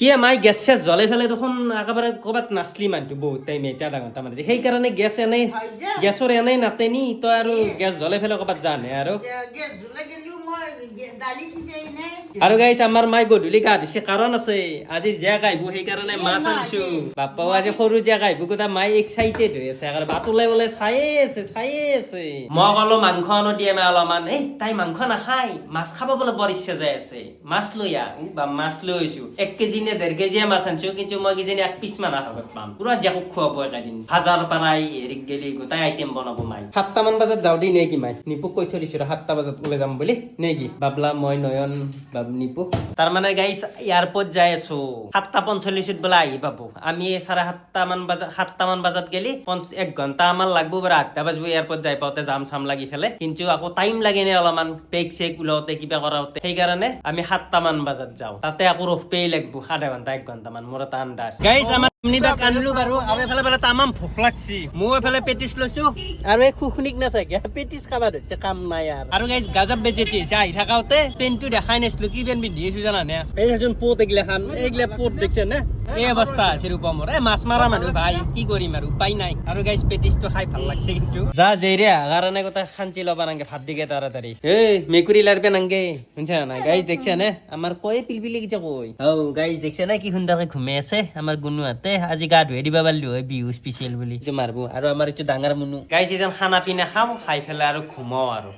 কি মাই গেছ চেছ জ্বলাই ফেলে দেখোন একেবাৰে ক'ৰবাত নাচলি মানুহটো বহুত টাইমে 4 ঘণ্টা মান সেইকাৰণে গেছ এনেই গেছৰ এনেই নাটেনি তই আৰু গেছ জ্বলাই ফেলে ক'ৰবাত জানে আৰু গাইছ আমাৰ মাই গধূলি গা ধুইছে কাৰণ আছে আজি জীয়াক আহিব সেইকাৰণে মাছ আনিছো বাপ্পাও আজি সৰু জীয়াক আহিব গোটা মাই এক্সাইটেড হৈ আছে আৰু ভাত ওলাই ওলাই চায়ে আছে মই ক'লো মাংস আনো দিয়ে মা অলপমান এই তাই মাংস নাখায় মাছ খাব বোলে বৰ ইচ্ছা যাই আছে মাছ লৈ আহ বা মাছ লৈ আহিছো 1 কেজি নে 1.5 কেজি মাছ আনিছো কিন্তু মই কিজানি 1 পিচ মান আহত পাম পুৰা জাকুক খুৱাব এদিন হাজাৰ পাৰাই হেৰিক গেলি গোটাই আইটেম বনাব মাই 7টা মান বজাত যাওঁ দেই নে কি মাই নিপুক কৈ থৈ দিছো 7টা বজাত ওলাই যাম বুলি নে কি বাবলা মই নয়ন নিপু তাৰ মানে গাইছ এয়াৰপোৰ্ট যাই আছো 7:45 বোলে আহি পাবো আমি 7:30 মান বজাত গেলি 1 ঘন্টা আমাৰ লাগবো বাৰু 8টা বাজবো এয়াৰপোৰ্ট যাই পাওঁতে জাম চাম লাগি ফেলে কিন্তু আকৌ টাইম লাগে নে অলপমান পেক চেক ওলাওতে কিবা কৰাওতে সেইকাৰণে আমি 7টা মান বজাত যাওঁ তাতে আকৌ ৰখপেই লাগবো আধা ঘন্টা 1 ঘন্টা মান মোৰ এটা আন্দাজ গাইছ আমাৰ নিবা কানলো বাৰু আৰু এফালে তামাম ভোক লাগছি মই এফালে পেটিছ লৈছো আৰু এই খুখনিক না চাগে পেটিছ খাবা ধৰছে কাম নাই আৰু গাইছ গাজব বেজেতি আহি থাকাওতে পেনটো দেখাই নাছিলো কি পেন পিন্ধি আছো জানা নে এই যেন পোত এইগিলা পোত দেখছে না এই অৱস্থা আছে ৰূপমৰ এই মাছ মাৰা মানুহ ভাই কি কৰিম আৰু উপায় নাই আৰু গাইছ পেটিছটো খাই ভাল লাগছে কিন্তু যা জেৰে কাৰণে কথা খাঞ্চি লবা নাংগে ভাত দিকে তাড়াতাড়ি এই মেকুৰী লাৰবে নাংগে শুনছা না গাইছ দেখছে না আমাৰ কয় পিলপিলি কিটা কয় ও গাইছ দেখছে না কি সুন্দৰকে ঘুমে আছে আমাৰ গুনুহাতে আজি গা ধুই দিবা পাৰলো হয় বিহু স্পেচিয়েল বুলি মাৰবো আৰু আমাৰ এইটো ডাঙৰ মুনু গাইছ যেন খানা পিনা খাওঁ খাই ফেলে আৰু ঘুমাও আৰু